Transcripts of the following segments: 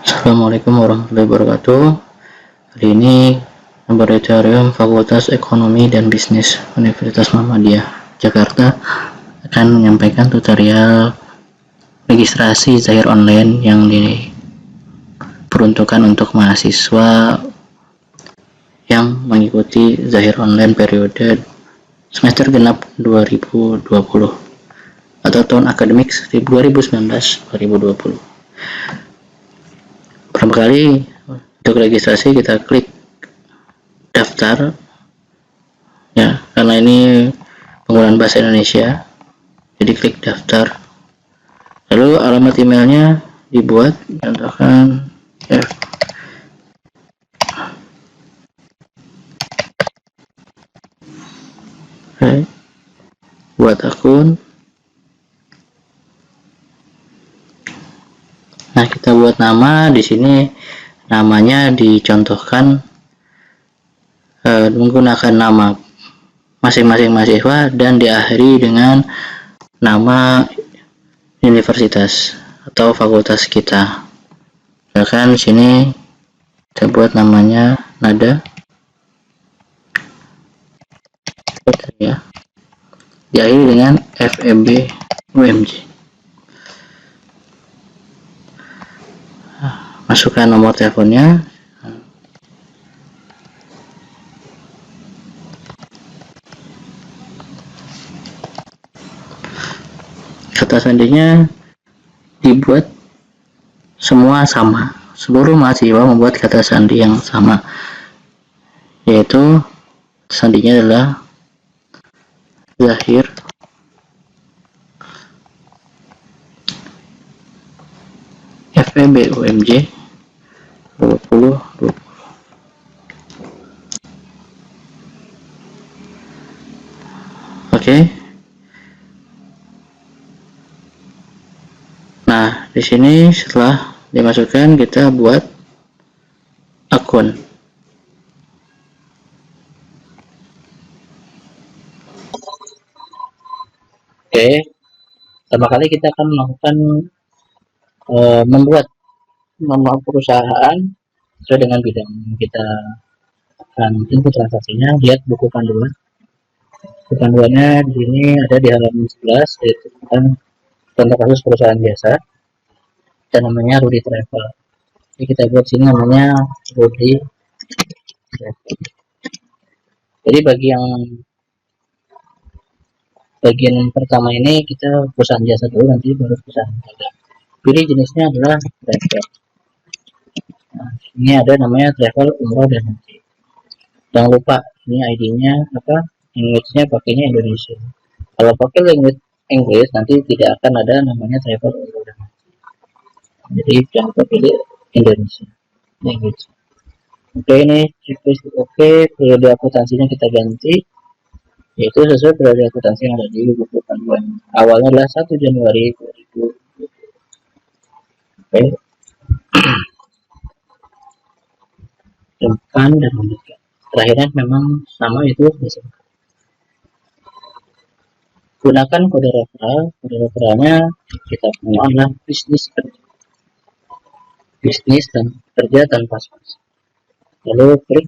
Assalamualaikum warahmatullahi wabarakatuh. Hari ini Laboratorium Fakultas Ekonomi dan Bisnis Universitas Muhammadiyah Jakarta akan menyampaikan tutorial registrasi Zahir online yang diperuntukkan untuk mahasiswa yang mengikuti Zahir online periode semester genap 2020 atau tahun akademik 2019-2020. Pertama kali untuk registrasi kita klik daftar ya, karena ini penggunaan bahasa Indonesia, jadi klik daftar. Lalu alamat emailnya dibuat, contohkan buat akun. Nah, kita buat nama. Di sini namanya dicontohkan menggunakan nama masing-masing mahasiswa dan diakhiri dengan nama universitas atau fakultas kita. Misalkan di sini kita buat namanya Nada ya, diakhiri dengan FEB UMJ. Masukkan nomor teleponnya. Kata sandinya dibuat semua sama. Seluruh mahasiswa membuat kata sandi yang sama, yaitu sandinya adalah Zahir FEB UMJ 2020. Oke. Nah, di sini setelah dimasukkan kita buat akun. Oke. Pertama kali kita akan melakukan membuat nama perusahaan sesuai dengan bidang kita akan input transaksinya. Lihat buku panduan. Buku panduannya di sini ada di halaman 11, yaitu tentang contoh kasus perusahaan jasa dan namanya Rudy Travel. Jadi kita buat sini namanya Rudy Travel. Jadi bagian pertama ini kita perusahaan jasa dulu, nanti baru perusahaan dagang. Pilih jenisnya adalah travel. Nah, ini ada namanya travel umroh dan haji. Jangan lupa ini ID-nya apa, language-nya pakainya Indonesia. Kalau pakai language Inggris nanti tidak akan ada namanya travel umroh dan haji. Jadi jangan lupa pilih Indonesia language. Oke, ini checklist oke. Periode akuntansinya kita ganti, yaitu sesuai periode akuntansi yang ada di buku panduan. Awalnya adalah 1 Januari 2020. Oke. Depan dan lanjutkan. Terakhirnya memang sama, itu disebut. Gunakan kode referral. Kode referralnya kita punya adalah bisnis dan kerja tanpa spasi. Lalu klik.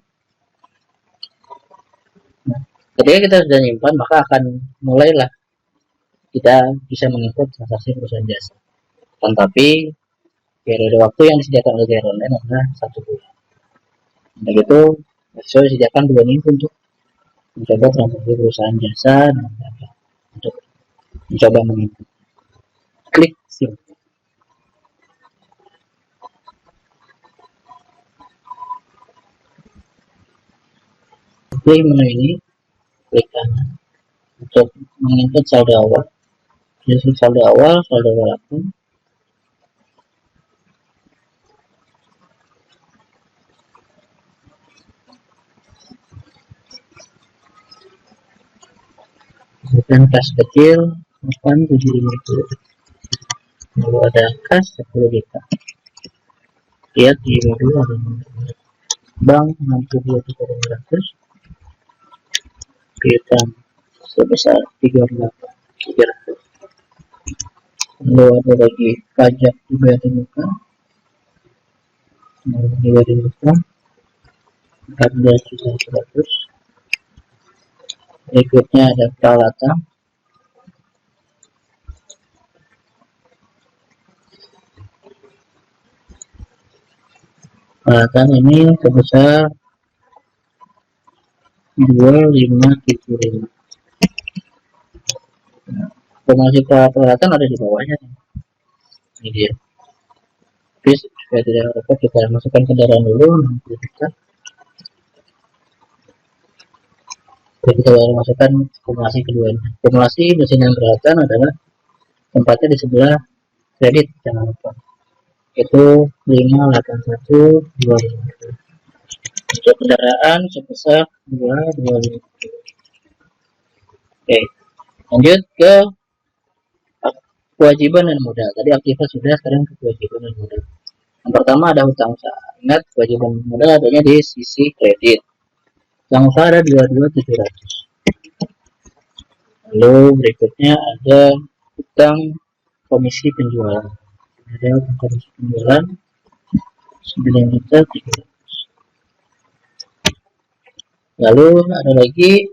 Nah, ketika kita sudah nyimpan, maka akan mulailah kita bisa menginput transaksi perusahaan jasa. Tetapi periode waktu yang disediakan oleh Zahir online adalah 1 bulan. Begitu, saya disediakan 2 minggu untuk mencoba transaksi perusahaan jasa dan untuk mencoba menginput. Klik sim. Klik menu ini, klik kanan untuk menginput saldo awal. Jadi saldo awal akun. Bukan kas kecil 8,750. Lalu ada kas 10 juta. Lihat di modul ada bank 62.500, piutang sebesar 38.300. Lalu ada lagi pajak dibayar di muka 14.100. Berikutnya ada peralatan. Peralatan ini sebesar 2575. Informasi peralatan ada di bawahnya. Ini dia. Tapi supaya tidak repot, kita masukkan kendaraan dulu. Nanti kita baru masukkan akumulasi keduanya. Akumulasi mesin yang peralatan adalah tempatnya di sebelah kredit, jangan lupa. Itu 58125. Untuk kendaraan sebesar 225. Oke, lanjut ke kewajiban dan modal. Tadi aktivitas sudah, sekarang ke kewajiban dan modal. Yang pertama ada hutang usaha. Ingat, kewajiban modal adanya di sisi kredit. Hutang usaha ada 22.700. Lalu berikutnya ada hutang komisi penjualan. Ada hutang komisi penjualan 9.300. Lalu ada lagi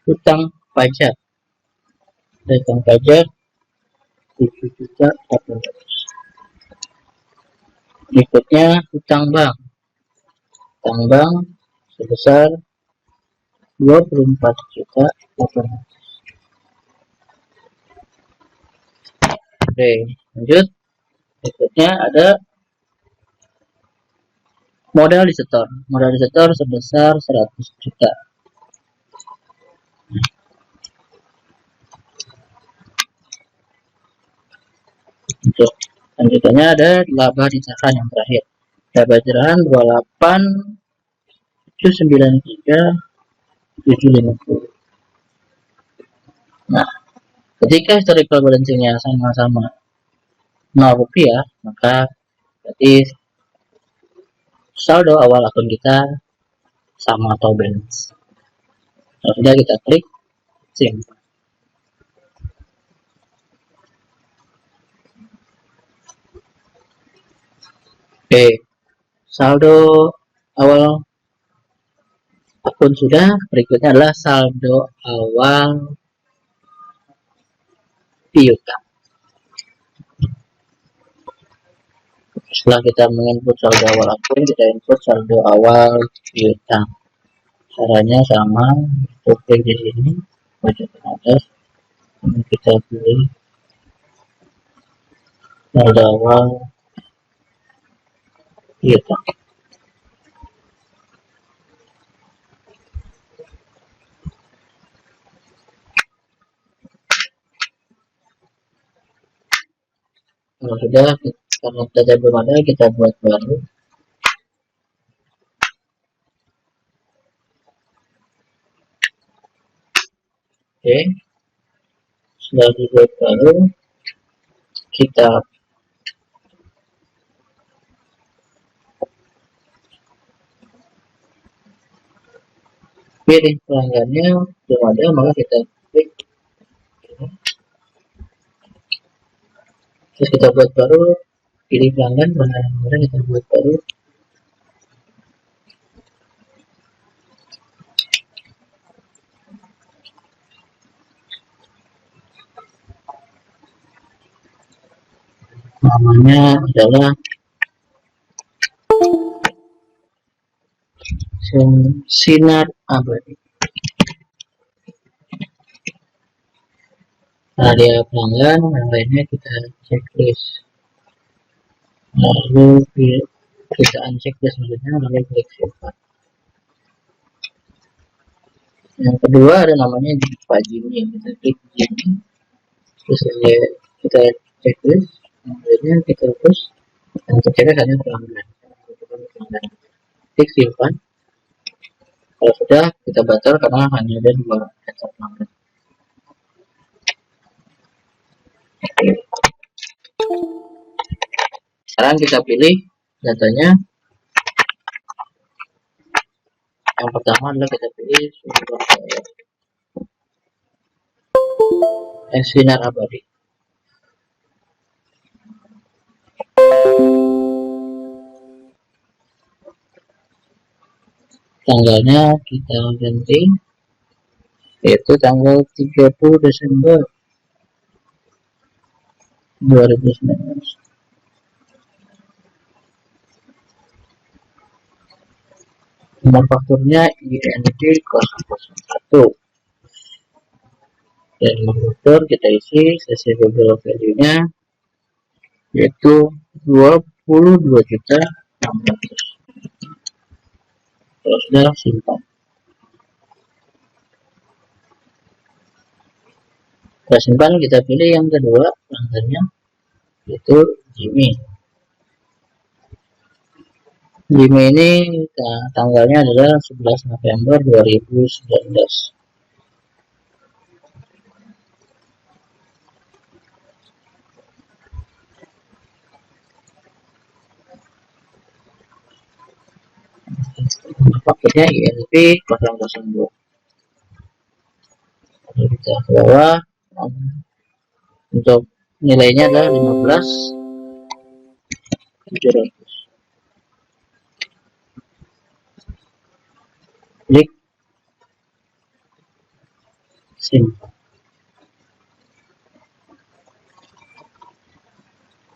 hutang pajak. Ada hutang pajak 7.800. Berikutnya hutang bank. Hutang bank sebesar 24.800. Oke, lanjut. Berikutnya ada modal disetor. Modal disetor sebesar 100 juta. Untuk lanjutannya ada laba ditahan yang terakhir. Laba ditahan 28.793.750. Nah, ketika historical balancingnya sama-sama 0 rupiah, maka berarti saldo awal akun kita sama atau balance. Sudah kita klik simpan. Oke, saldo awal akun sudah. Berikutnya adalah saldo awal piutang. Setelah kita menginput saldo awal akun, kita input saldo awal piutang. Caranya sama, kita klik di sini, baca ke atas, kita pilih saldo awal piutang. Kalau sudah, karena data belum ada, kita buat baru. Oke, setelah dibuat baru, kita pilih pelanggannya, belum ada, maka kita klik. Terus kita buat baru, pilih pelanggan, mana kita buat baru. Namanya adalah Sinar Abadi. Nah, dia pelanggan, yang lainnya kita checklist. Lalu kita unchecklist maksudnya, lalu klik simpan. Yang kedua ada namanya Pak Jimmy, kita klik Jimmy. Terus kita checklist, yang lainnya kita hapus. Yang ketiga hanya pelanggan. Klik simpan. Kalau sudah, kita batal karena hanya ada 2 daftar pelanggan. Sekarang kita pilih datanya. Yang pertama adalah kita pilih sumber Sinar Abadi. tanggalnya kita ganti, yaitu tanggal 30 Desember 2019. Nomor fakturnya IND 001, dan nomor faktur kita isi accessible value nya yaitu 22.600. Terus sudah simpan. Kita simpan, kita pilih yang kedua pelanggannya yaitu Jimmy. Jimmy ini tanggalnya adalah 11 November 2019. Paketnya INP 002. Lalu kita ke bawah, untuk nilainya adalah 15.700. Klik simpan.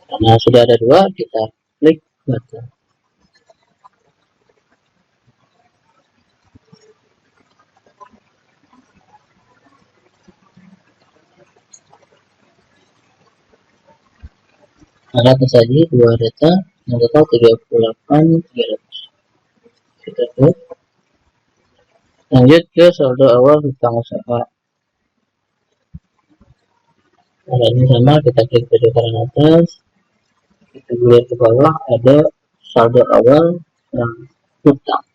Karena sudah ada dua, kita klik button. Ada tersaji dua data yang total 38.300. Kita klik. Lanjut ke saldo awal hutang usaha. Nah, ini sama, kita klik pada kanan atas, kita lihat ke bawah ada saldo awal dan hutang.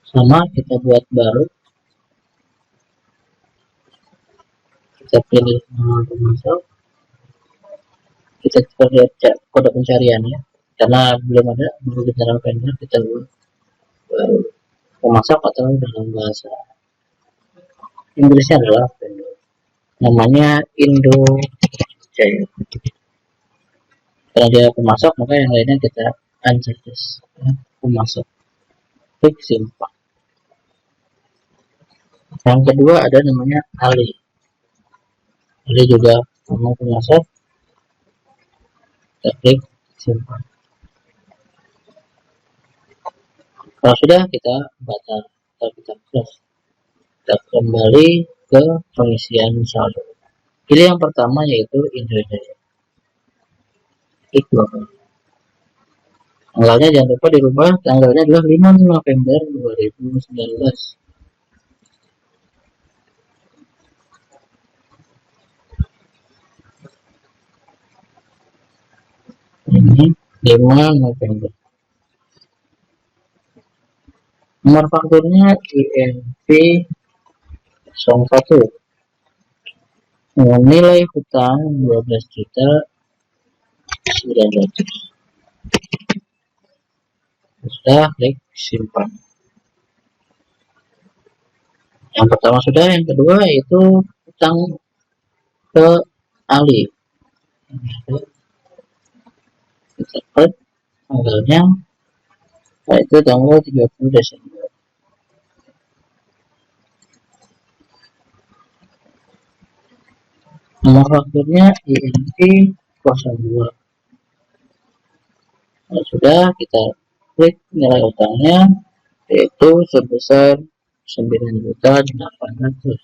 Sama, kita buat baru, kita pilih nama pemasok, kita lihat kode pencarian ya, karena belum ada, baru kita vendor, kita buat baru pemasok atau dalam bahasa Inggrisnya adalah vendor, namanya Indo Jaya. Karena dia pemasok, maka yang lainnya kita unchecklist ya, pemasok. Klik simpan. Yang kedua ada namanya Ali. Ali juga nama pemasok. Kita klik simpan. Kalau sudah, kita batal atau kita close. Kita kembali ke pengisian saldo. Pilih yang pertama yaitu Indonesia. Klik 2 kali. Tanggalnya jangan lupa dirubah, tanggalnya adalah 5 November 2019. Ini 5 November. Nomor fakturnya INP 01 dengan nilai hutang 12.900. Sudah, klik simpan. Yang pertama sudah, yang kedua yaitu hutang ke Ali. Kita klik tanggalnya, yaitu tanggal 30 Desember. Nomor fakturnya INP 02. Nah, sudah, kita klik nilai utangnya yaitu sebesar 9.800.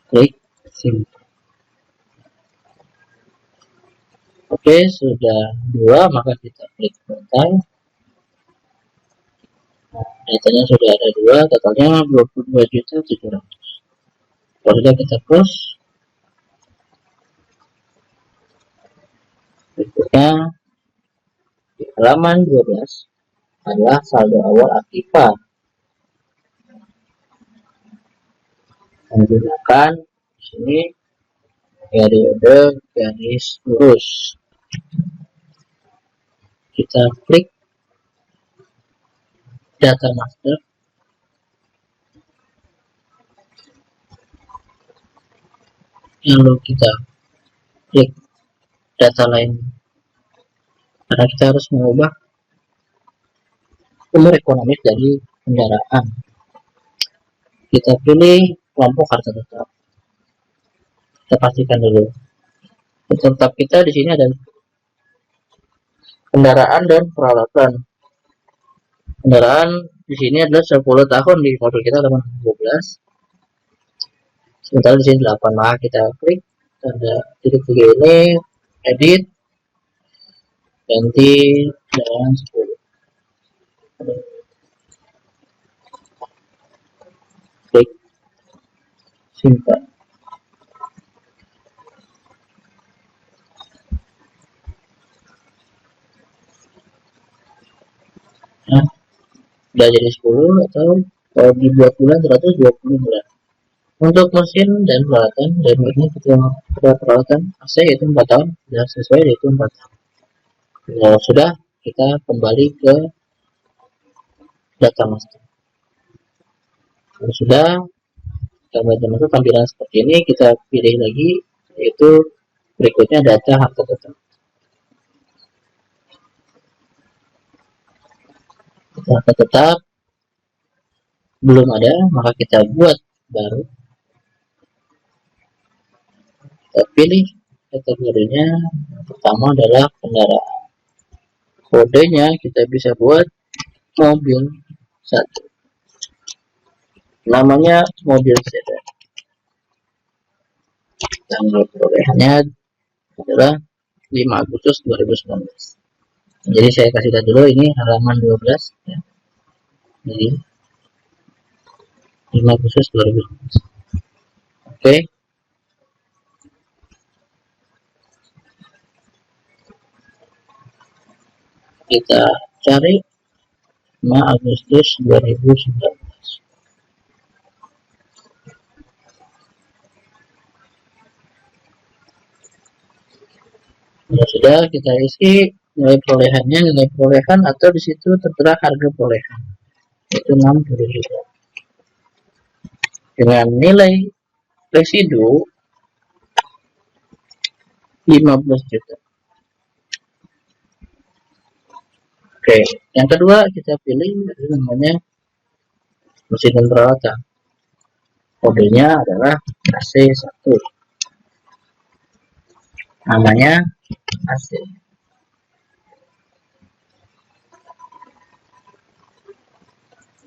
Klik simpan. Oke, sudah dua, maka kita klik total. Nah, datanya sudah ada dua, totalnya 22.700. Kalau sudah, kita close. Berikutnya di halaman 12 adalah saldo awal aktiva. Menggunakan di sini periode garis lurus. Kita klik data master. Lalu kita klik data lain, karena kita harus mengubah umur ekonomis dari kendaraan. Kita pilih kelompok harta tetap. Kita pastikan dulu. Tetap kita di sini ada kendaraan dan peralatan. Kendaraan di sini adalah 10 tahun, di modul kita 12. Sementara di sini 8. Maka kita klik tanda titik 3 ini, edit, ganti dengan 10. Klik simpan. Nah, udah jadi 10 atau kalau dibuat bulan 120 bulan. Untuk mesin dan peralatan, dan ini kita peralatan AC yaitu 4 tahun, sudah sesuai yaitu 4 tahun. Kalau sudah, kita kembali ke data master. Kalau sudah, data master tampilan seperti ini, kita pilih lagi, yaitu berikutnya data harta tetap. Harta tetap belum ada, maka kita buat baru. Kita pilih kategorinya, pertama adalah kendaraan. Kodenya kita bisa buat mobil 1. Namanya mobil sedan. Tanggal perolehannya adalah 5 Agustus 2019. Jadi saya kasih lihat dulu, ini halaman 12 ya. Jadi 5 Agustus 2019. Oke. Kita cari 5 Agustus 2019. Ya sudah, kita isi nilai perolehannya, nilai perolehan atau di situ tertera harga perolehan, yaitu 60 juta. Dengan nilai residu 15 juta. Oke, yang kedua kita pilih namanya mesin dan peralatan. Kodenya adalah AC1. Namanya AC.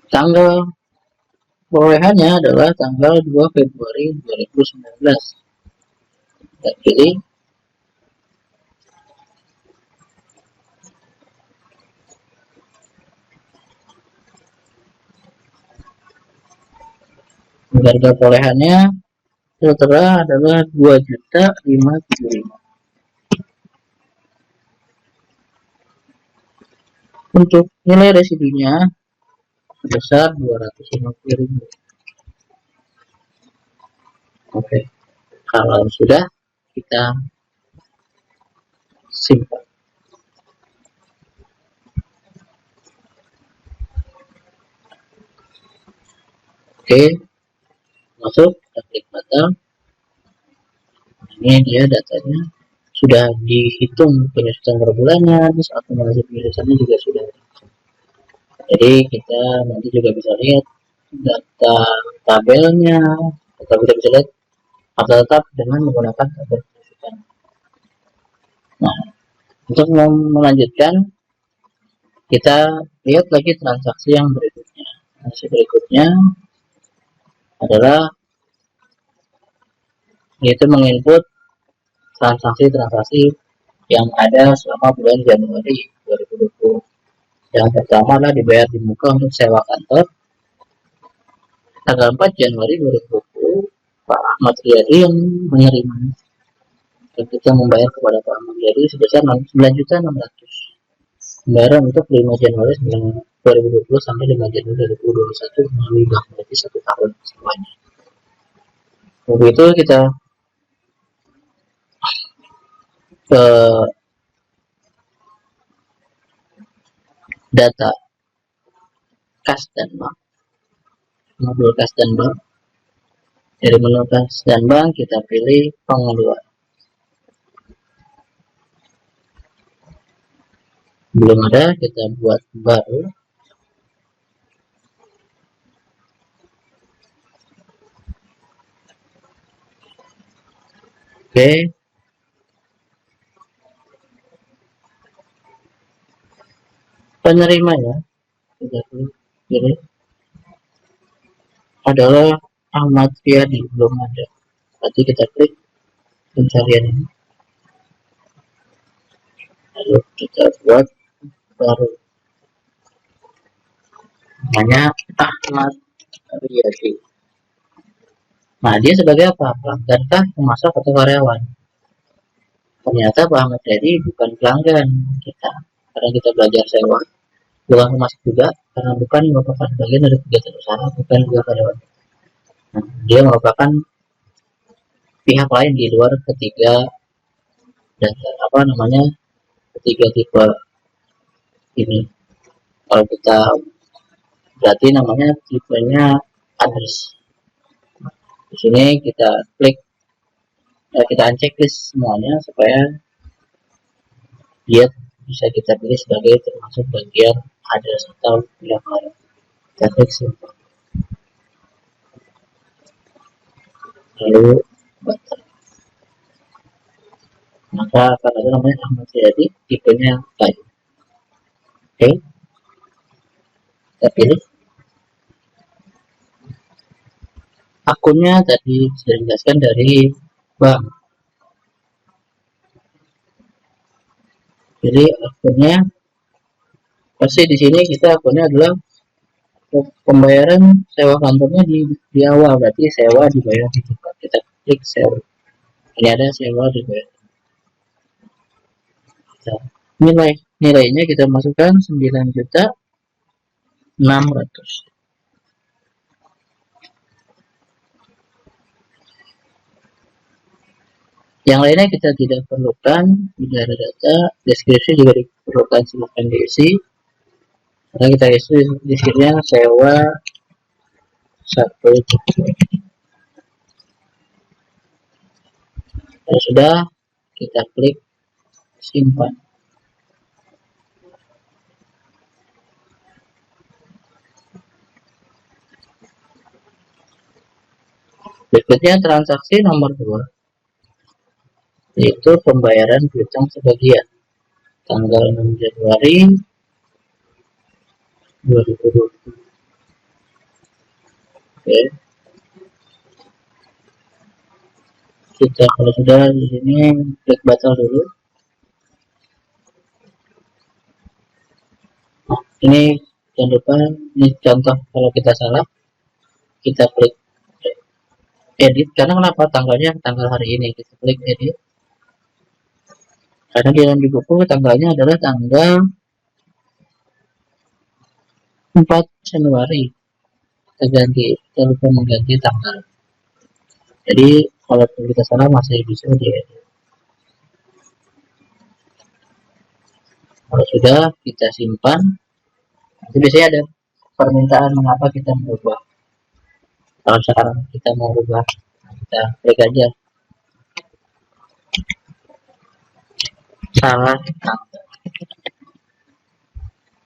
Tanggal perolehannya adalah tanggal 2 Februari 2019. Kita pilih harga perolehannya tertera adalah 2.575. Untuk nilai residunya sebesar 250.000. Oke, kalau sudah kita simpan. Oke, masuk, kita klik button. Ini dia datanya, sudah dihitung penyusutan per bulannya, terus akumulasi penyusutannya juga sudah. Jadi kita nanti juga bisa lihat data tabelnya, atau kita bisa lihat harta tetap dengan menggunakan tabel penyusutan. Nah, untuk melanjutkan, kita lihat lagi transaksi yang berikutnya. Transaksi berikutnya adalah yaitu menginput transaksi-transaksi yang ada selama bulan Januari 2020. Yang pertama adalah dibayar di muka untuk sewa kantor tanggal 4 Januari 2020. Pak Ahmad Riyadi yang menerima, dan kita membayar kepada Pak Ahmad Riyadi sebesar 9.600.000. Pembayaran untuk 5 Januari 2020 sampai 5 Januari 2021 melalui bank, berarti 1 tahun semuanya. Untuk itu kita ke data kas dan bank, modul kas dan bank. Dari menu kas dan bank kita pilih pengeluaran. Belum ada, kita buat baru. Oke, penerima ya, kita pilih adalah Ahmad Riyadi, belum ada. Berarti kita klik pencarian ini, lalu kita buat baru, namanya Ahmad Riyadi. Nah, dia sebagai apa? Pelanggan kah, pemasok atau karyawan? Ternyata Pak Ahmad Riyadi bukan pelanggan kita, karena kita belajar sewa, bukan pemasok juga, karena bukan merupakan bagian dari kegiatan usaha, bukan juga karyawan. Nah, dia merupakan pihak lain di luar ketiga dan apa namanya ketiga tipe ini. Kalau kita berarti namanya tipenya address. Di sini kita klik, kita unchecklist semuanya supaya dia bisa kita pilih sebagai termasuk bagian address atau pihak lain. Kita klik simpan, lalu batal. Maka akan ada namanya Ahmad Riyadi, tipenya lain. Oke, kita pilih. Akunnya tadi sudah dijelaskan dari bank. Jadi akunnya pasti di sini kita akunnya adalah pembayaran sewa kantornya di awal, berarti sewa dibayar di tempat. Kita klik sewa. Ini ada sewa dibayar. Nilainya kita masukkan 9.600.000. Yang lainnya kita tidak perlukan, tidak ada data, deskripsi juga diperlukan, silahkan diisi. Karena kita isi deskripsinya sewa 1. Kalau sudah, kita klik simpan. Berikutnya transaksi nomor 2, yaitu pembayaran piutang sebagian tanggal 6 Januari 2020. Oke. Kita kalau sudah di sini klik batal dulu. Nah, ini jangan lupa, ini contoh kalau kita salah, kita klik edit. Karena kenapa? Tanggalnya tanggal hari ini, kita klik edit. Karena di dalam di buku tanggalnya adalah tanggal 4 Januari. Kita ganti, kita lupa mengganti tanggal. Jadi kalau kita salah masih bisa diedit. Kalau sudah kita simpan, nanti biasanya ada permintaan mengapa kita merubah. Kalau sekarang kita mau rubah, kita klik aja salah tanggal.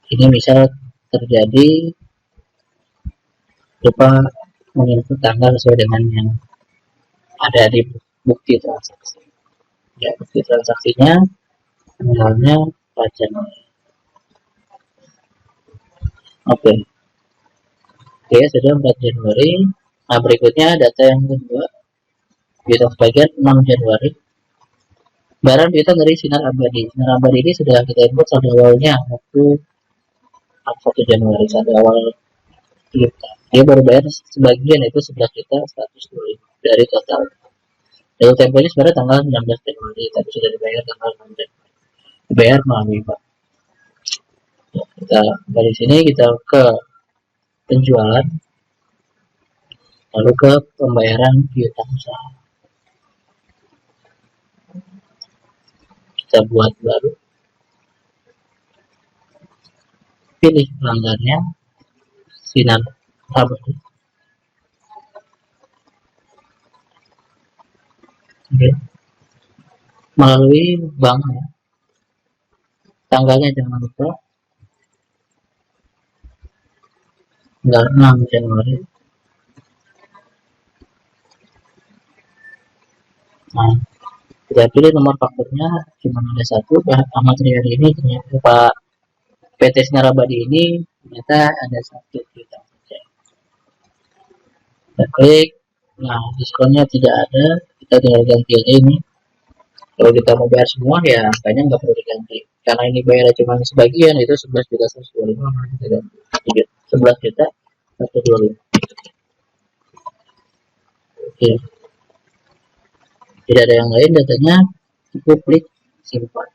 Ini misal terjadi lupa menginput tanggal sesuai dengan yang ada di bukti transaksi. Ya, bukti transaksinya tanggalnya 4 Januari. Oke. Oke, sudah 4 Januari. Nah, berikutnya data yang kedua, piutang sebagian 6 Januari. Barang piutang dari Sinar Abadi. Sinar Abadi ini sudah kita input saldo awalnya waktu 1 Januari, saldo awal piutang. Dia baru bayar sebagian, itu 11.120.000 dari total. Jatuh temponya sebenarnya tanggal 16 Januari, tapi sudah dibayar tanggal 6 Januari. Dibayar melalui bank. Kita dari sini kita ke penjualan, lalu ke pembayaran piutang usaha. Kita buat baru, pilih pelanggannya Sinar Abadi. Oke. Melalui bank ya. Tanggalnya jangan lupa tanggal 6 Januari. Nah, Kita pilih nomor fakturnya cuma ada satu. Ahmad Riyadi ini ternyata Pak PT Sinar Abadi ini ternyata ada satu. Kita klik, nah diskonnya tidak ada, kita tinggal ganti aja ini. Kalau kita mau bayar semua ya angkanya nggak perlu diganti, karena ini bayarnya cuma sebagian, itu 11.125, kita ganti 11.125. Oke, tidak ada yang lain, datanya cukup klik simpan.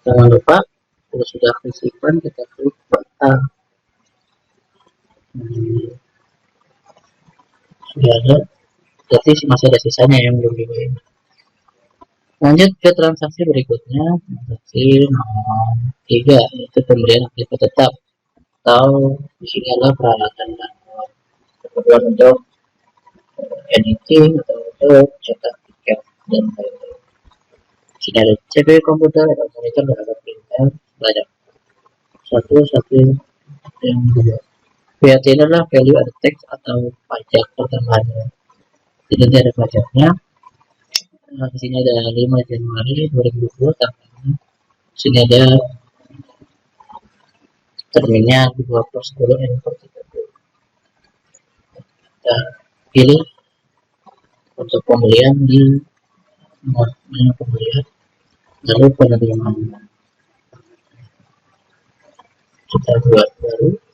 Jangan lupa kalau sudah klik simpan, kita klik batal. Sudah ada, jadi masih ada sisanya yang belum dibayar. Lanjut ke transaksi berikutnya, transaksi nomor 3, yaitu pembelian aktiva tetap, atau di sini adalah peralatan dan kebutuhan untuk editing atau untuk cetak tiket dan lain-lain. Sini ada CPU komputer, ada monitor, dan ada printer, banyak. Satu yang kedua. VAT ini adalah value added tax atau pajak pertambahan. Jadi ada pajaknya. Nah, di sini ada 5 Januari 2020 tanggalnya. Di sini ada terminnya 2/10 N/30. Kita pilih untuk pembelian di menu pembelian, lalu penerimaan. Kita buat baru.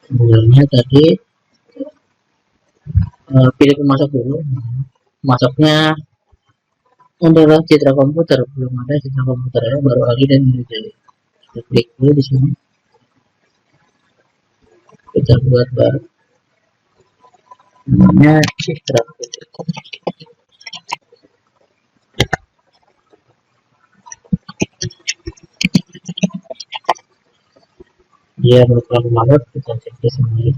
Kemudiannya tadi pilih pemasok dulu. Masuknya adalah citra komputer, belum ada citra komputernya, baru Ali dan Nirjaya. Kita klik dulu di sini. Kita buat baru. Namanya citra komputer. Dia berupa Maret, kita cek di sini.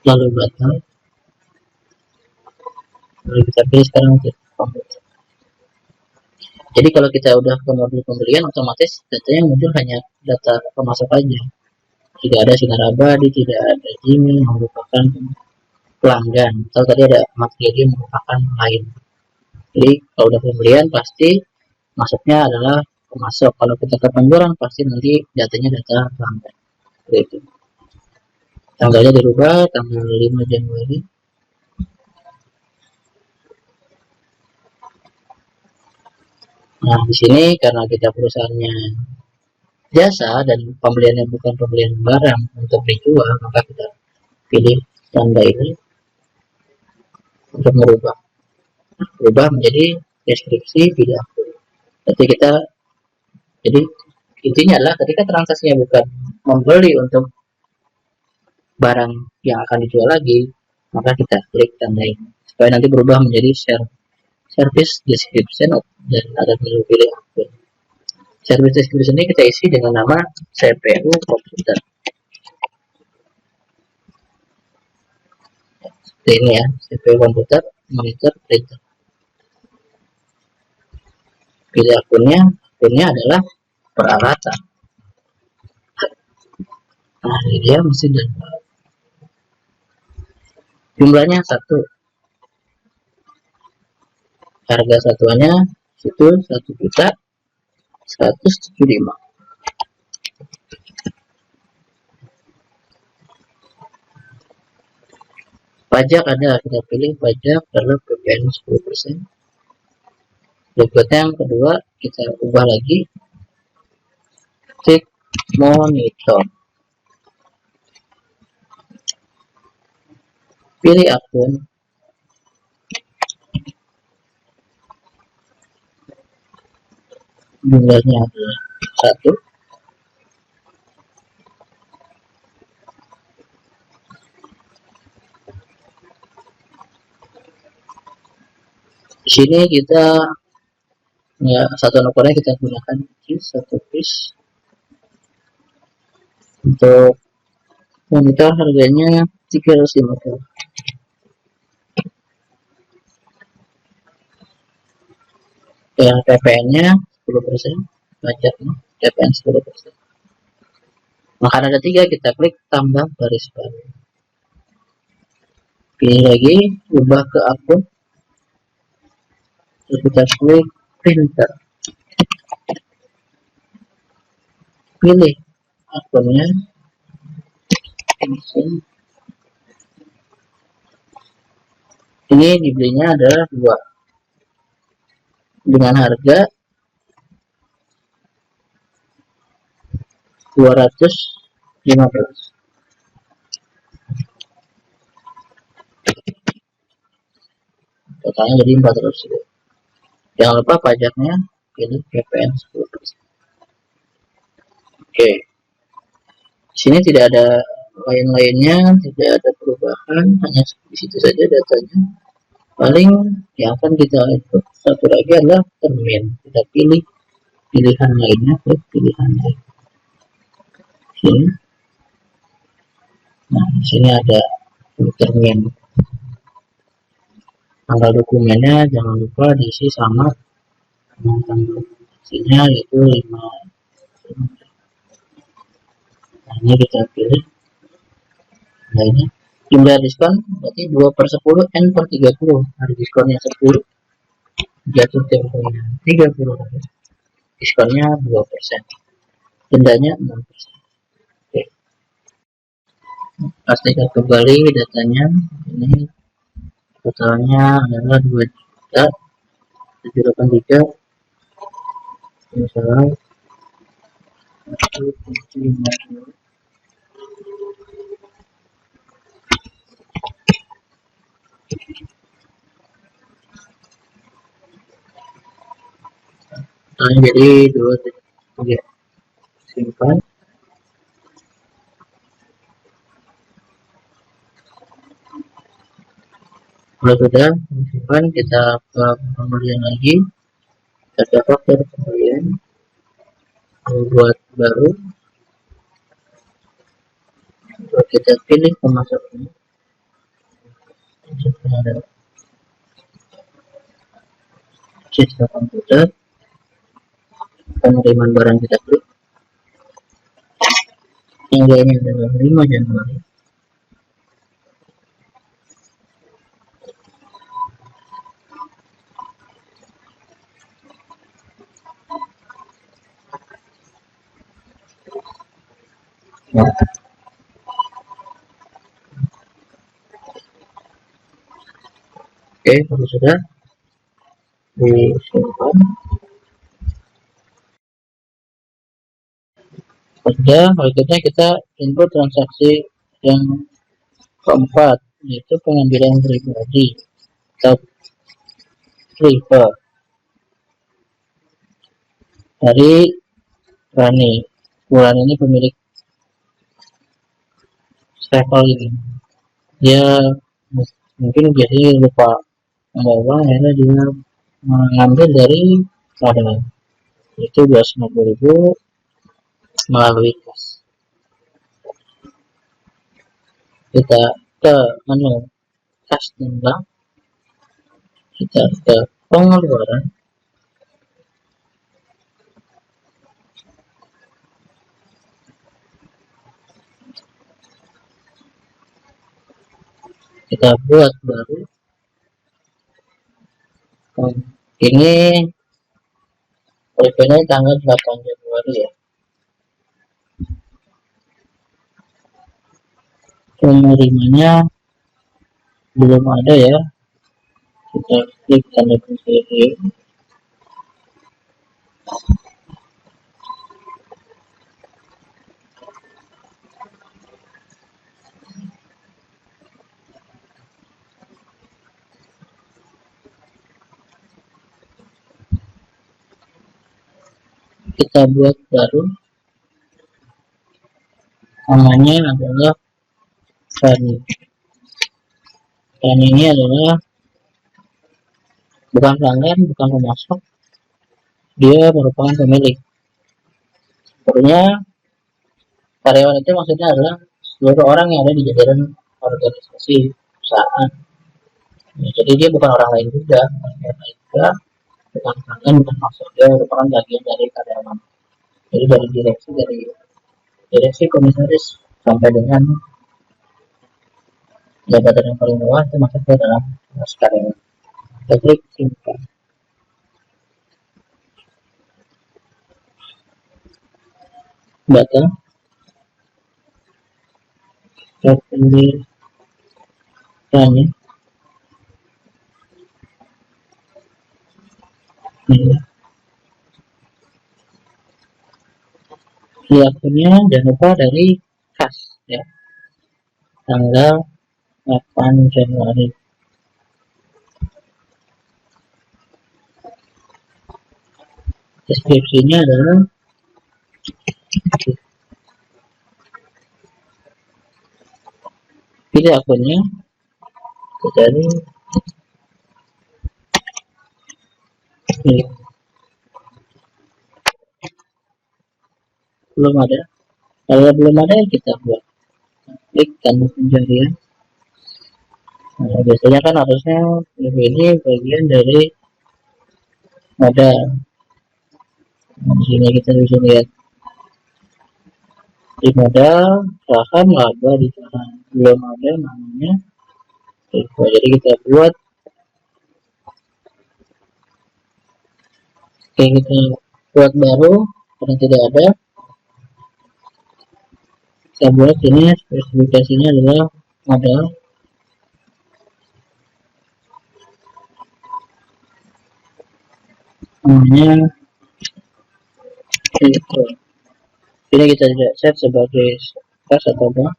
Lalu batal. Lalu kita pilih sekarang citra komputer. Jadi kalau kita udah ke modul pembelian, otomatis datanya muncul hanya data pemasok aja. Tidak ada Sinar Abadi, tidak ada Jimmy yang merupakan pelanggan, atau tadi ada materi yang merupakan lain. Jadi kalau udah pembelian pasti masuknya adalah pemasok. Kalau kita ke penjualan pasti nanti datanya data pelanggan. Gitu. Tanggalnya dirubah, tanggal 5 Januari. Nah, di sini karena kita perusahaannya jasa dan pembeliannya bukan pembelian barang untuk dijual, maka kita pilih tanda ini untuk berubah menjadi deskripsi video. Jadi intinya adalah ketika transaksinya bukan membeli untuk barang yang akan dijual lagi, maka kita klik tanda ini supaya nanti berubah menjadi service description dan ada pilih akun. Service description ini kita isi dengan nama CPU komputer. Seperti ini ya, CPU komputer, monitor, printer. Pilih akunnya adalah peralatan. Nah, ini dia mesin dan jumlahnya 1. Harga satuannya itu 1.175. Pajak ada, kita pilih pajak adalah PPN 10%. Berikutnya yang kedua kita ubah lagi, klik monitor, pilih akun, jumlahnya adalah 1. Di sini kita ya, satuan ukurnya kita gunakan satu piece. Untuk monitor harganya 350. Ya, PPN-nya 10%, pajaknya TPN 10%. Maka ada 3, kita klik tambah baris baru. Pilih lagi, ubah ke akun. Terus kita klik printer. Pilih akunnya. Ini dibelinya adalah 2 dengan harga 215. Totalnya jadi 400. Jangan lupa pajaknya pilih PPN 10%. Oke. Di sini tidak ada lain-lainnya, tidak ada perubahan, hanya di situ saja datanya. Paling yang akan kita input satu lagi adalah termin. Kita pilih pilihan lainnya, klik pilihan lain. Sini. Nah, di sini ada termin. Tanggal dokumennya jangan lupa diisi sama tanggal isinya, yaitu 5. Nah, ini kita pilih. Nah, ini jumlah diskon berarti 2/10 N per 30. Hari diskonnya 10, jatuh temponya 30 hari. Diskonnya 2%. Dendanya 6%. Oke. Pastikan kembali datanya. Ini totalnya adalah 2.783. Misalnya 1.750. Jadi 2.3. Simpan. Kalau sudah simpan, kita ke pembelian lagi. Kita faktor pembelian, buat baru. Kita pilih pemasoknya. Ada sistem komputer. Penerimaan barang kita klik. Tanggalnya adalah 5 Januari. Nah. Oke, kalau sudah disimpan. Sudah, berikutnya kita input transaksi yang keempat, yaitu pengambilan pribadi atau private dari Rani. Bulan ini pemilik travel ini, dia mungkin biasanya lupa membawa, akhirnya dia mengambil dari modal itu 250.000 melalui kas. Kita ke menu kas dan bank, kita ke pengeluaran, kita buat baru. Ini revenue tanggal 8 Januari ya. Penerimanya belum ada ya. Kita klik tanda kunci. Kita buat baru, namanya adalah Rani. Rani ini adalah bukan pelanggan, bukan pemasok, dia merupakan pemilik. Sebenarnya karyawan itu maksudnya adalah seluruh orang yang ada di jajaran organisasi perusahaan. Jadi dia bukan orang lain juga. rekan-rekan bukan masuk, dia merupakan bagian dari karyawan. Jadi dari direksi komisaris sampai dengan jabatan yang paling bawah itu masuk ke dalam karyawan. Kita klik simpan. Data kita pilih ini. Akunnya jangan lupa dari kas ya, tanggal 8 Januari. Deskripsinya adalah pilih akunnya, cari belum ada. Kalau belum ada kita buat klik tanda pencarian. Nah, biasanya kan harusnya ini bagian dari modal. Nah, di sini kita bisa lihat di modal saham laba di sana belum ada namanya. Jadi kita buat, kita buat baru karena tidak ada. Kita buat ini spesifikasinya adalah modal. Namanya itu. Ini kita tidak set sebagai kas atau apa.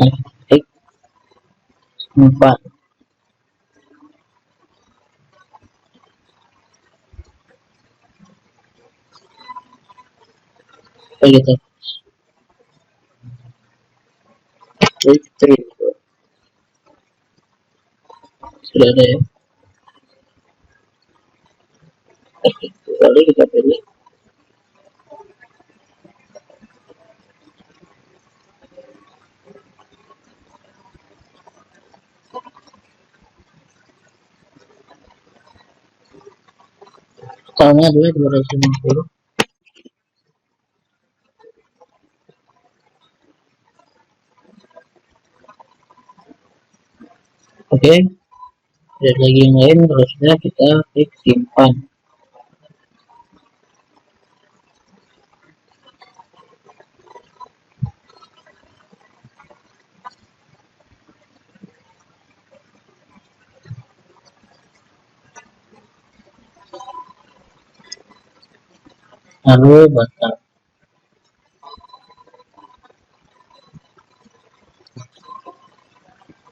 Nah, klik 4. Kita klik 3. Sudah ada ya. Lalu kita pilih totalnya adalah 250. Oke, ada lagi yang lain, terusnya kita klik simpan. Lalu batal.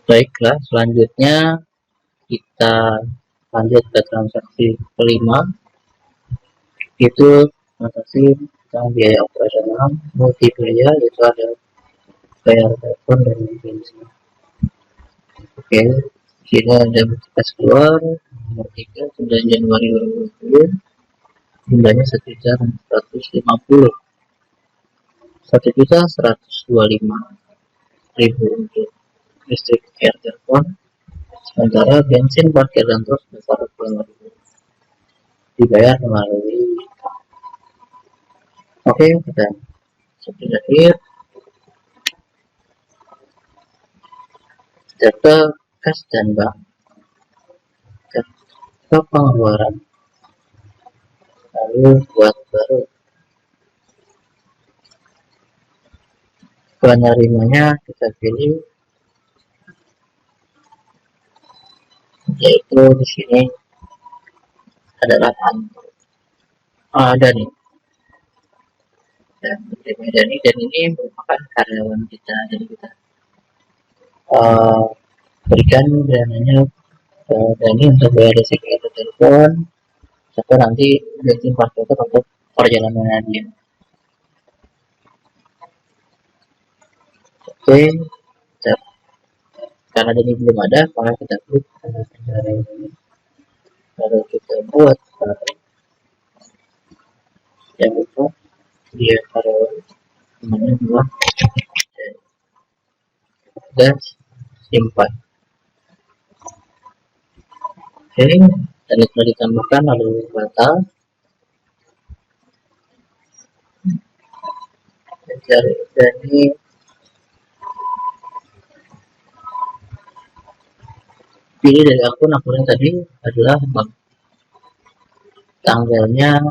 Baiklah, selanjutnya kita lanjut ke transaksi kelima, itu transaksi tentang biaya operasional multiplier, itu ada bayar telepon dan bensin. Oke, sini ada kas keluar nomor 3 9 Januari 2020, jumlahnya 1.150.000, 1.125.000 untuk listrik, air, telepon. Sementara bensin, parkir dan terus sebesar 25.000 dibayar melalui. Oke, kita seperti akhir ke kas dan bank, ke pengeluaran, lalu buat baru. Penerimanya kita pilih, yaitu di sini adalah ada nih, dan ini merupakan karyawan kita, jadi kita berikan dananya Dani untuk bayar listrik atau telepon, atau nanti bensin parkir itu untuk perjalanan dia. Oke, karena ini belum ada, maka kita klik cara ini, lalu kita buat yang itu dia karyawan namanya adalah dan simpan. Oke, tadi telah ditambahkan lalu batal. Jadi pilih dari akun yang tadi adalah bank. Tanggalnya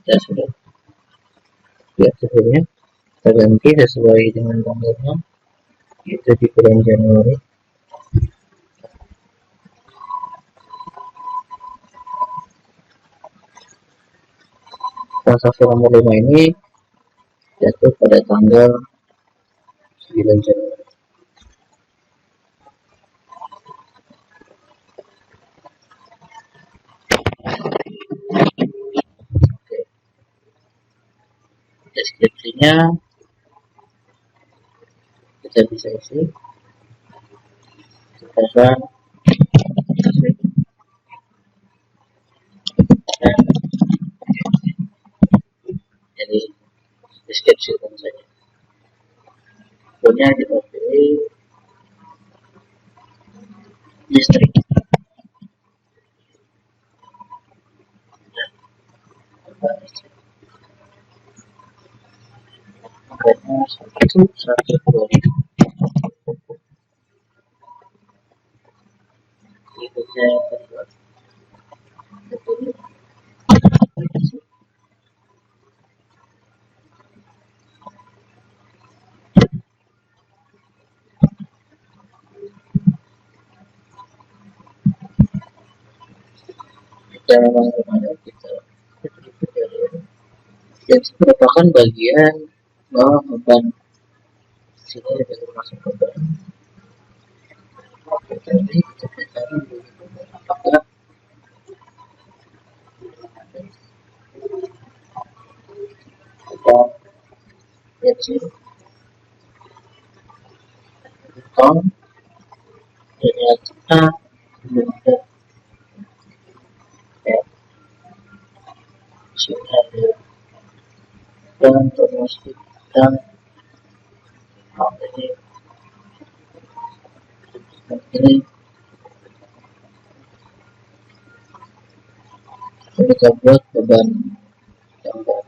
kita sudah lihat sebelumnya, kita ganti sesuai dengan tanggalnya, itu di bulan Januari. Transaksi nomor 5 ini jatuh pada tanggal 9 Januari. Deskripsinya kita bisa isi sekarang jadi deskripsi saja. Punya kita pilih listrik. Harganya 120. Berikutnya yang kedua, kita memang ada kita yang merupakan bagian bawah beban. Sini ada termasuk beban. Oke, tadi kita cari apakah kita kecil ton ternyata belum ada sudah ada dan termasuk dan ini kita buat beban tambah.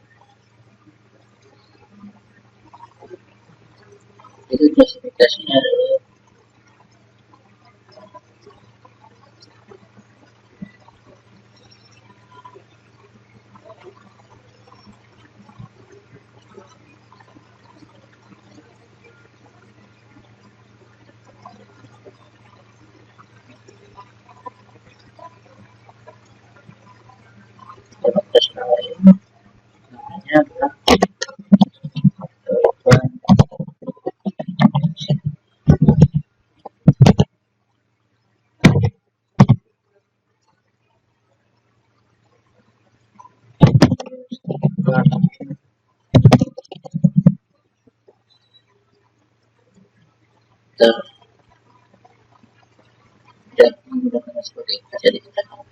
Itu klasifikasinya adalah tes lain namanya adalah beban ter tidak menggunakan sebagai jadi kita mendapat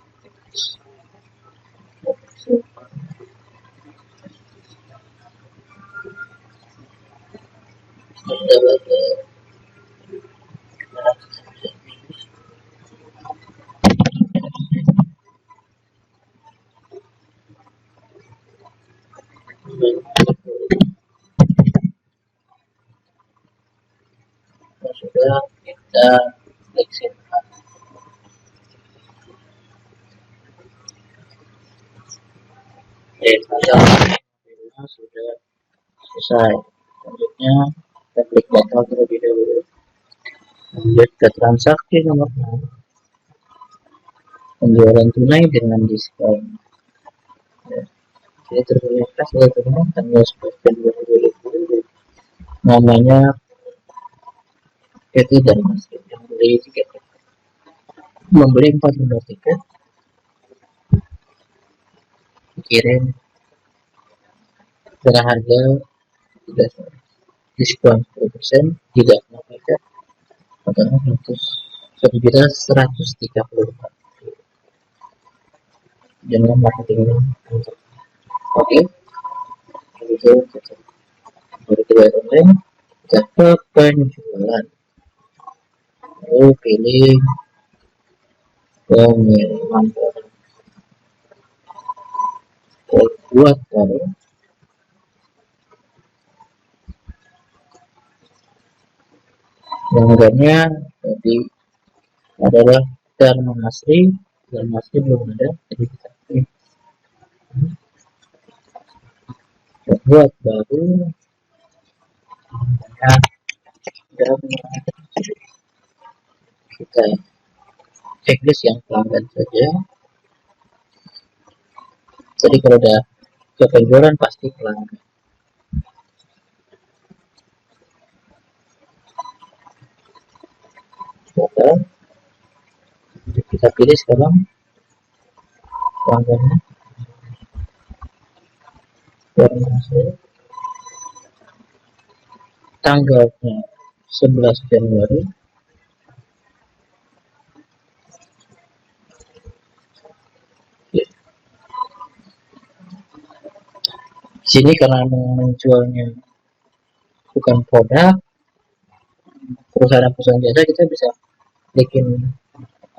sudah kita fleksibel. File sudah selesai. Selanjutnya kita klik batal terlebih dahulu. Lanjut ke transaksi nomor 6, penjualan tunai dengan diskon. Jadi tertulis teman tanggal 11 Januari 2020. Namanya PT Darmas yang beli tiket, membeli 4 lembar tiket, kirim dengan harga diskon 10%, tidak menambahkan totalnya 1.134.000 dengan marketingnya. Oke, itu baru kita online, kita ke penjualan, lalu pilih pengiriman buat baru pelanggannya jadi adalah Darman Asri belum ada, jadi kita buat baru dan kita checklist yang pelanggan saja. Jadi kalau udah ke penjualan pasti pelanggan. Oke, kita pilih sekarang pelanggannya. Tanggalnya 11 Januari. Sini karena menjualnya bukan produk perusahaan jasa, kita bisa bikin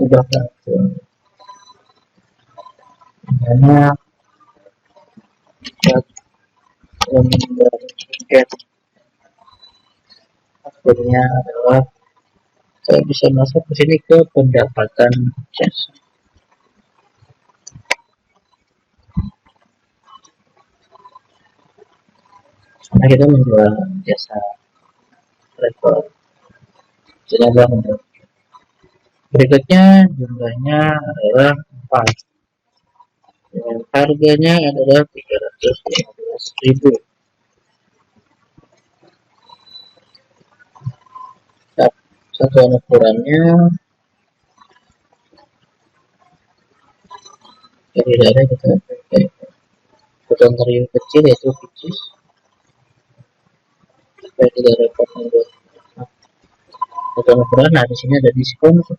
ubah karena akhirnya adalah saya bisa masuk ke sini ke pendapatan jasa. Karena kita menjual jasa travel. Jadi berikutnya jumlahnya adalah 4. Dan harganya adalah 315.000. Satuan ukurannya dari daerah kita pakai potong kayu kecil yaitu pitches supaya tidak repot membuat satuan ukuran. Nah di sini ada diskon 10%,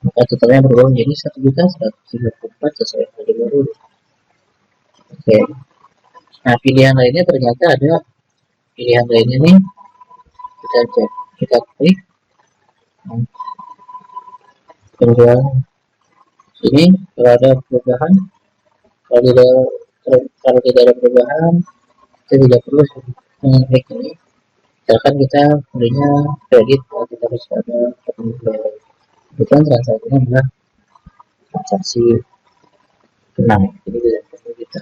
maka totalnya berubah menjadi 1.134 sesuai harga baru. Oke, nah pilihan lainnya ternyata ada pilihan lainnya nih, kita cek, kita klik penjual sini. Kalau ada perubahan, kalau tidak ada perubahan, kita tidak perlu mengklik ini. Misalkan kita belinya kredit, kalau kita harus ada pembayaran, bukan transaksinya adalah transaksi tunai, jadi tidak perlu kita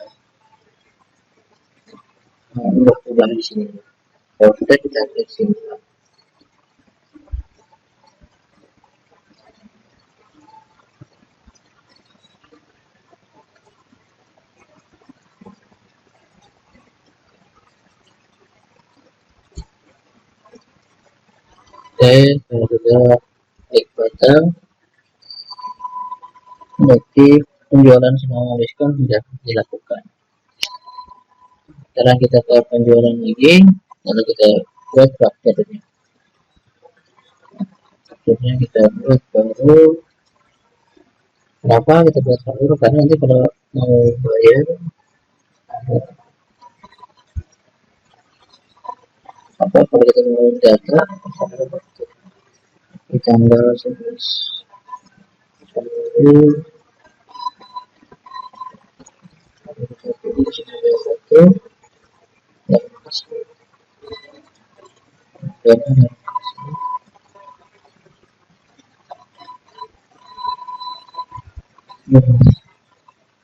untuk perubahan di sini. Kalau kita klik sini. Dan kalau kita klik button, berarti penjualan semua diskon sudah dilakukan. Sekarang kita ke penjualan lagi, lalu kita buat fakturnya. Fakturnya kita buat baru. Kenapa kita buat faktur? Karena nanti kalau mau bayar apa, kalau kita mau data di tanggal 11 Januari, kita pilih sini satu yang masuk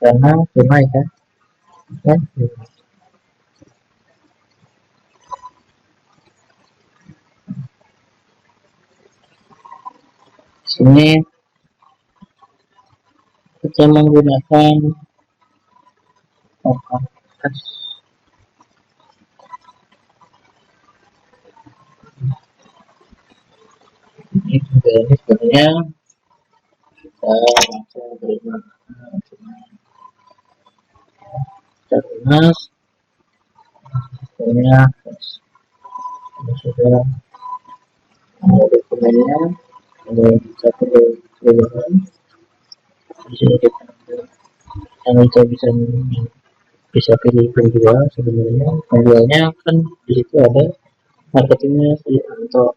karena tunai kan, sini kita menggunakan kas. Ini sebenarnya kita langsung terima termas sebenarnya sudah ada dokumennya, ada satu perubahan di sini. Kita bisa pilih penjual. Sebenarnya penjualnya kan di situ ada marketingnya untuk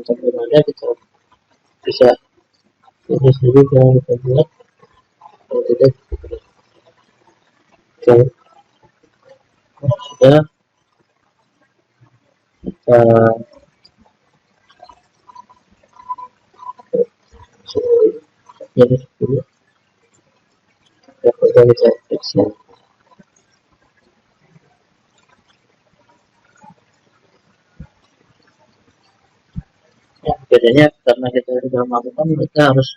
belum ada, kita bisa tulis dulu yang kita buat, kalau tidak kalau sudah kita jadi dulu ya, kita Excel. Ya, bedanya karena kita sudah melakukan, kita harus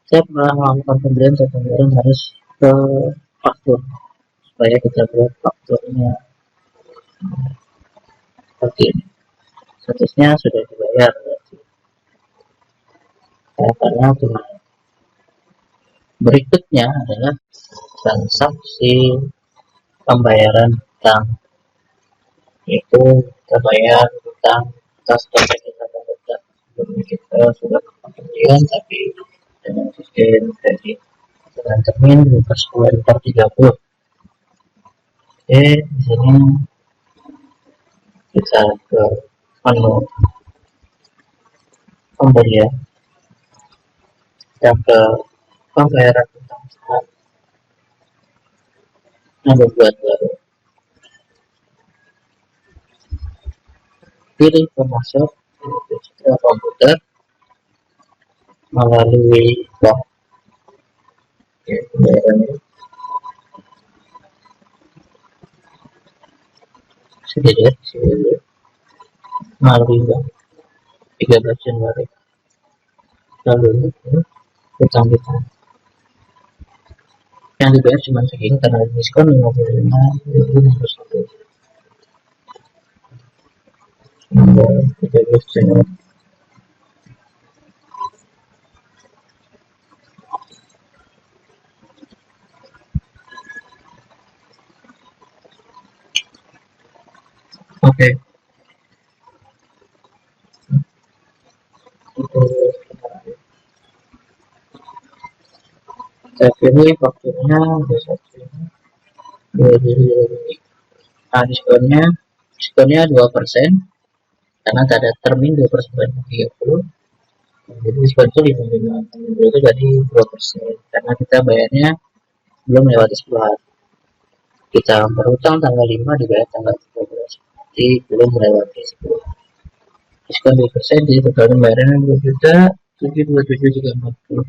setiap melakukan pembelian harus ke faktur supaya kita buat fakturnya seperti ini. Statusnya sudah dibayar berarti. Ya, karena cuma berikutnya adalah transaksi pembayaran utang, yaitu kita bayar utang atas dompet kita terdekat sebelum kita sudah pembelian tapi dengan sistem kredit dengan termin per 10 per 30. Oke, di sini kita ke menu pembelian dan ke pembayaran utang sekarang ada buat baru, pilih pemasok ke komputer melalui bank, ya, pembayarannya sedikit melalui bank 13 Januari lalu utang kita yang dibayar cuma segini karena diskon 55.601 13 Januari. Oke, kita pilih fakturnya nah, diskonnya 2% karena ada termin 2% 30, jadi diskon itu 55 itu jadi 2% karena kita bayarnya belum lewati 10 hari, kita berutang tanggal 5 dibayar tanggal 13, jadi belum melewati 10 hari. Diskon 2% jadi total pembayarannya 2.727.340.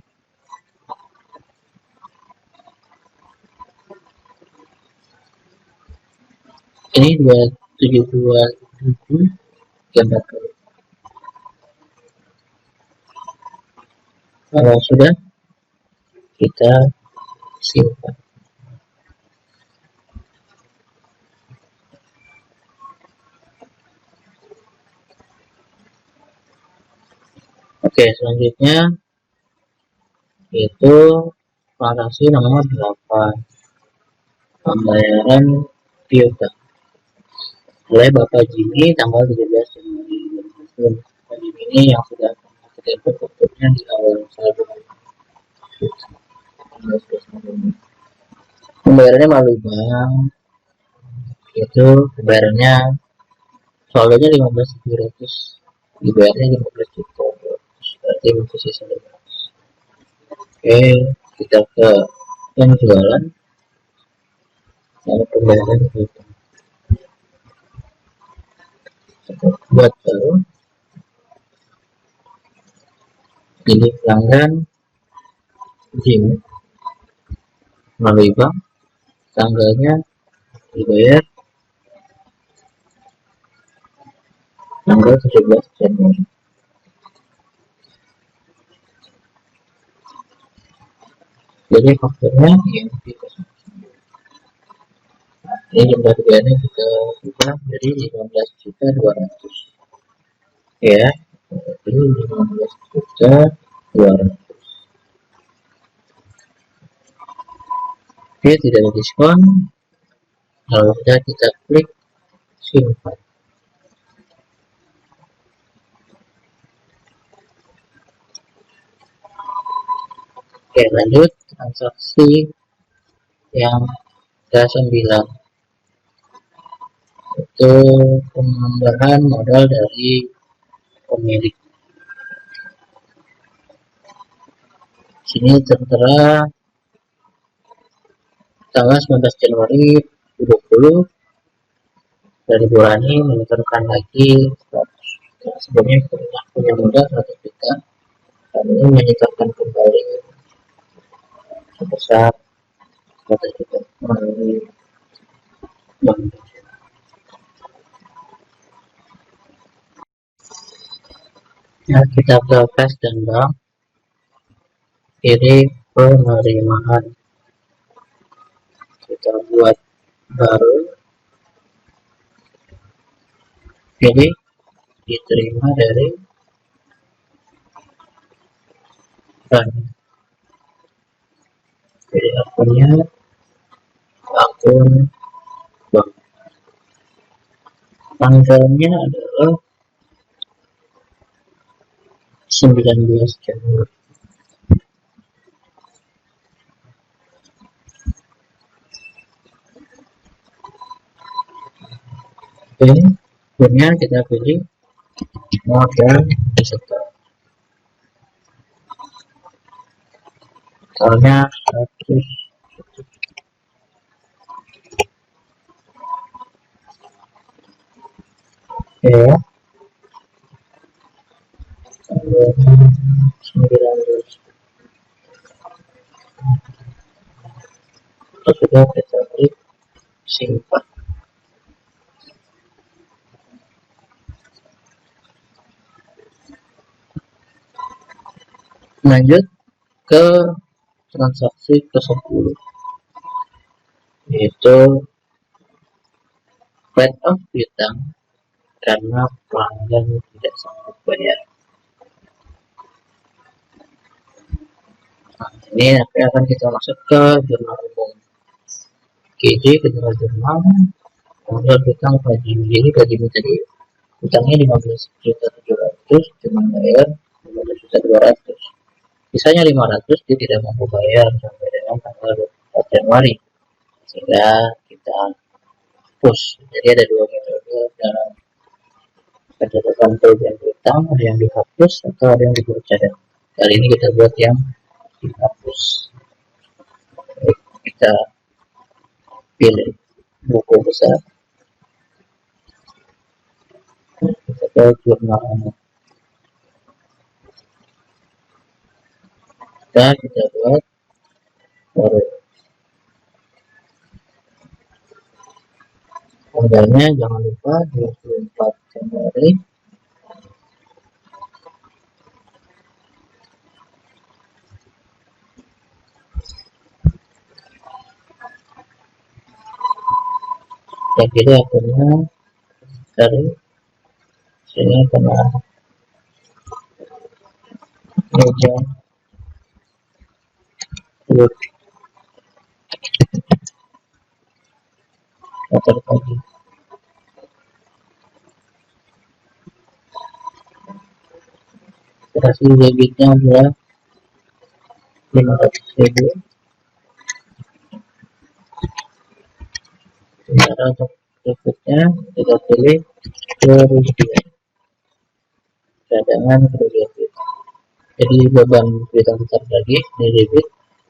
Ini 2.727.340. Kalau sudah, kita simpan. Oke, selanjutnya itu transaksi nomor 8, pembayaran piutang oleh Bapak Jimmy tanggal 13 Januari 2020. Bapak Jimmy ini yang sudah kita input fakturnya di awal saldo. Pembayarannya melalui bank, itu pembayarannya saldonya 15.700, dibayarnya 15 juta, berarti untuk sisa 15. Oke, kita ke yang jualan lalu pembayaran itu buat baru pilih pelanggan Jimmy melalui bank, tanggalnya dibayar tanggal 17 Januari. Jadi fakturnya yang ini jumlah kerugiannya kita buka jadi 15.200 ya, jadi 15.200. Oke, tidak ada diskon, lalu kita klik simpan. Oke, lanjut transaksi yang ke-9 itu penambahan modal dari pemilik. Sini tertera tanggal 19 Januari 2020 dari Burani menyetorkan lagi sebelumnya punya modal 100 juta, kali ini menyetorkan kembali sebesar 100 juta melalui bank. Ya, kita ke cash dan bank. Ini penerimaan, kita buat baru, pilih diterima dari bank, pilih akunnya akun bank, tanggalnya adalah 19 Januari. Oke, akunnya kita pilih modal peserta, soalnya 100. Ya, 19 sudah kita klik simpan. Lanjut ke transaksi ke-10, yaitu write off piutang karena pelanggan tidak sanggup bayar. Nah, ini akan kita masuk ke jurnal umum. KJ ke jurnal modal piutang gaji ini, gaji tadi utangnya 15.700.000, cuma bayar 15.200.000. Sisanya 500 dia tidak mampu bayar sampai dengan tanggal 24 Januari, sehingga kita push. Jadi ada dua metode dalam pencatatan kerugian piutang, ada yang dihapus atau ada yang dibuat cadangan. Kali ini kita buat yang dihapus. Kita pilih buku besar, kita ke jurnal umum, kita buat baru. Tanggalnya jangan lupa 24 Januari. Ya, pilih akunnya dari sini kena meja motor pagi. Operasi debitnya adalah 500.000. Cara untuk berikutnya kita pilih kerugian, cadangan kerugian piutang. Jadi beban piutang tetap lagi di debit,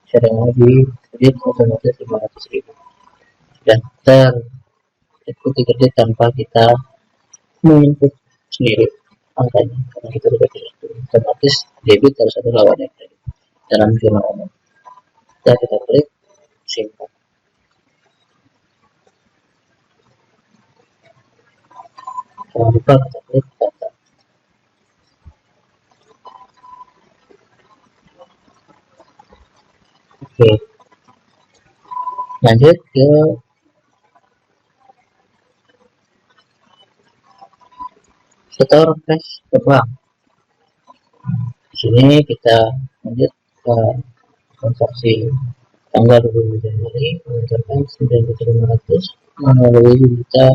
cadangan di kredit otomatis 500.000 dan terikuti kredit tanpa kita menginput sendiri angkanya, karena kita sudah pilih otomatis debit harus ada lawannya kredit dalam jurnal umum. Kita klik simpan. Jangan lupa kita klik data. Oke, lanjut ke setor cash ke bank. Di sini kita lanjut ke transaksi tanggal 20 Januari menunjukkan 9.500 melalui juta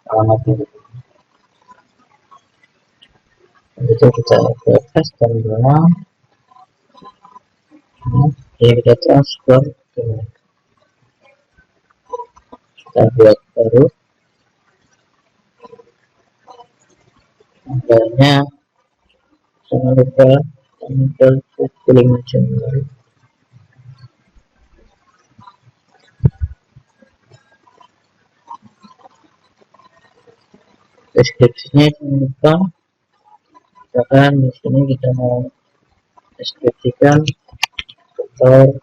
alamat itu. Itu kita ke cash dan jurnal. Jadi kita transfer ke, kita buat baru, tanggalnya jangan lupa tanggal 25 Januari. Deskripsinya jangan lupa, misalkan di sini kita mau deskripsikan sektor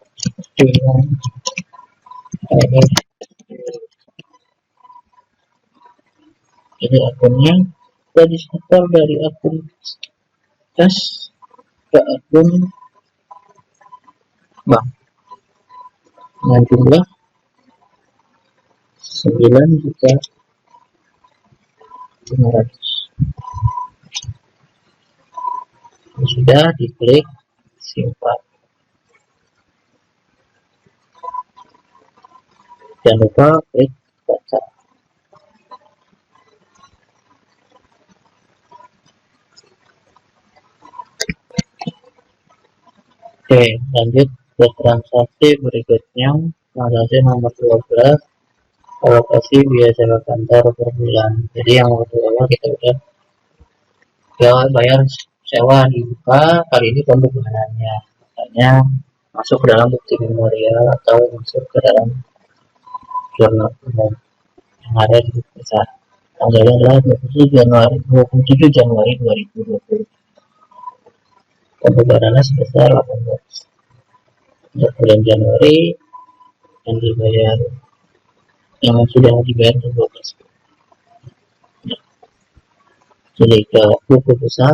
dengan ini akunnya, kita di sektor dari akun kas ke akun bank dengan jumlah 9.500.000. Sudah diklik simpan. Jangan lupa klik baca. Oke, lanjut ke transaksi berikutnya. Transaksi nomor 12, alokasi biaya sewa kantor per bulan. Jadi yang pertama kita udah bayar sewa dibuka, kali ini pembukaannya makanya masuk ke dalam bukti memorial atau masuk ke dalam jurnal umum yang ada di perusahaan. Tanggalnya adalah 27 Januari 2020. Pembayarannya sebesar 18 untuk bulan Januari yang dibayar yang sudah dibayar 12. Jadi ke buku besar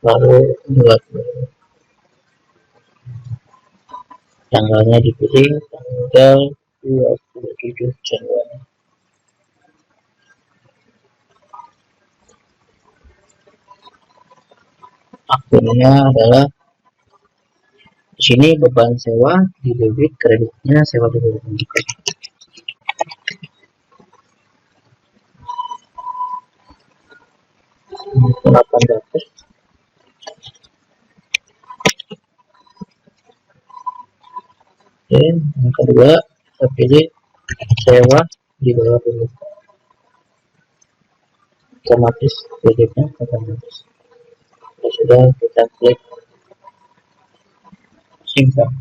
lalu buat tanggalnya dipilih tanggal 27 Januari. Akunnya adalah di sini beban sewa di debit, kreditnya sewa di debit. Ini 800. Oke, yang kedua kita pilih sewa di bawah dulu, otomatis debitnya otomatis. Sudah kita klik simpan.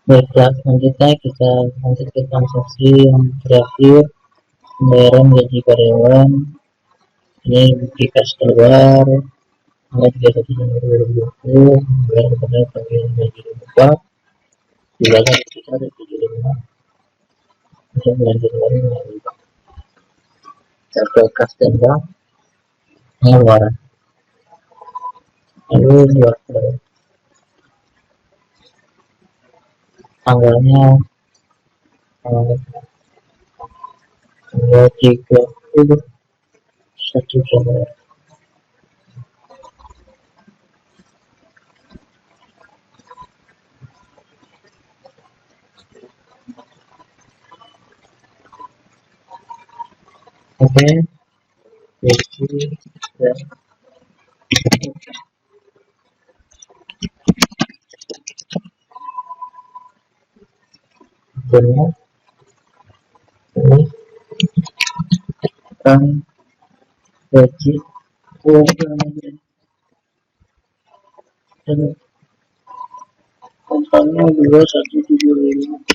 Baiklah, selanjutnya kita lanjut ke transaksi yang terakhir, pembayaran gaji karyawan. Ini bukti kas keluar tanggal 31 Januari 2020, pembayaran kepada panggilan gaji dibuka dibayar sekitar 75 untuk bulan Januari 2020. Kita ke kas dan bank pengeluaran, lalu buat tanggalnya tanggal 31 Januari. Oke, dan akhirnya ini kan gaji keluarga dan kontraknya 2175.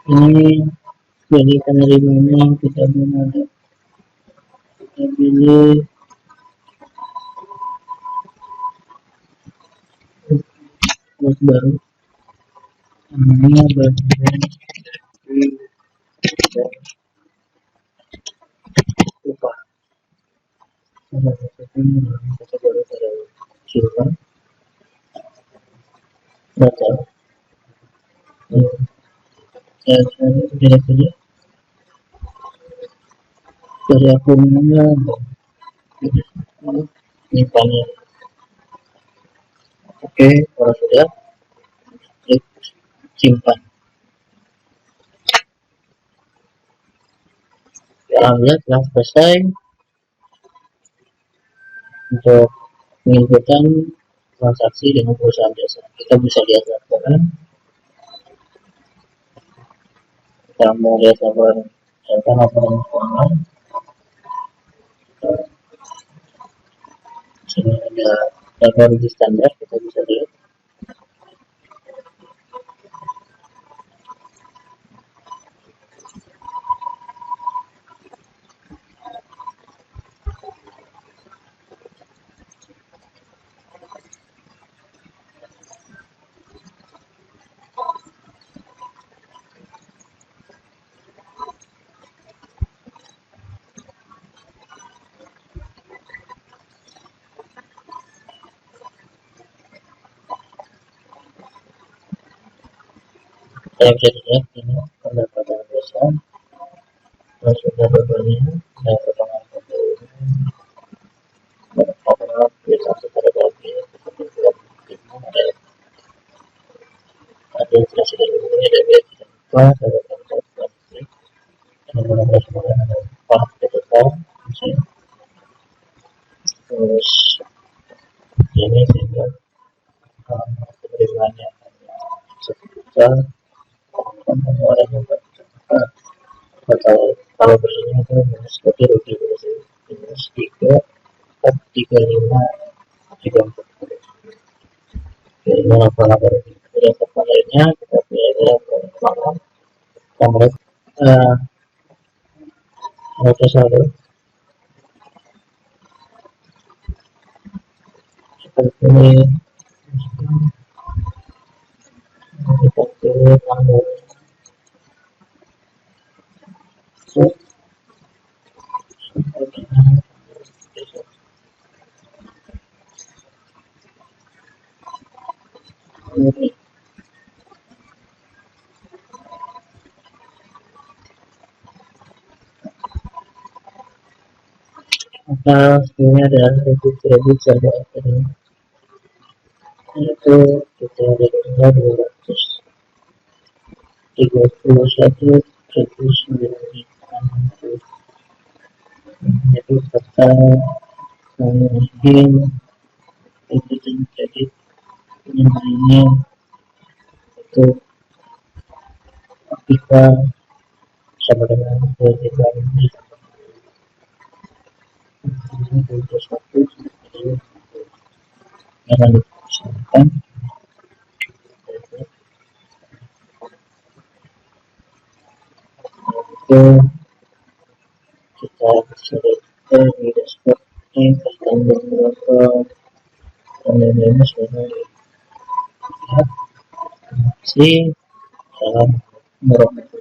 Ini jadi penerimanya kita belum ada, kita pilih bos baru, namanya bagian upah. Kita baru pada silver data saya pilih dari akunnya ini panel. Oke, kalau sudah klik simpan. Alhamdulillah telah selesai. untuk menginputkan transaksi dengan perusahaan jasa. Kita bisa lihat laporan, kita mau lihat laporan, misalkan laporan keuangan, sini ada laporan standar, kita bisa lihat. Saya bisa dilihat ini pendapatan desa, terus sudah bebannya, saya potongan potongan bisa secara bagi, ada inflasi dari ini ada biaya tidak lupa, ada transaksi, ada beberapa semuanya ada paham digital, terus ini sehingga penerimaannya sejuta, dan pengeluaran yang kalau bersihnya itu minus seperti rugi bersih minus 3,35 ini apa-apa dari tempat lainnya kita pilih laporan nomor nomor satu seperti ini kita pilih nomor maka ini adalah kredit saldo ini itu kita ada 231.900 itu serta mungkin ikutin kredit yang lainnya itu kita sama dengan kredit lainnya untuk satu jangan diperlukan itu kita bisa lihat di dashboard ini pertandaan berapa dan lain-lainnya sudah lihat. Terima kasih. Salam warahmatullahi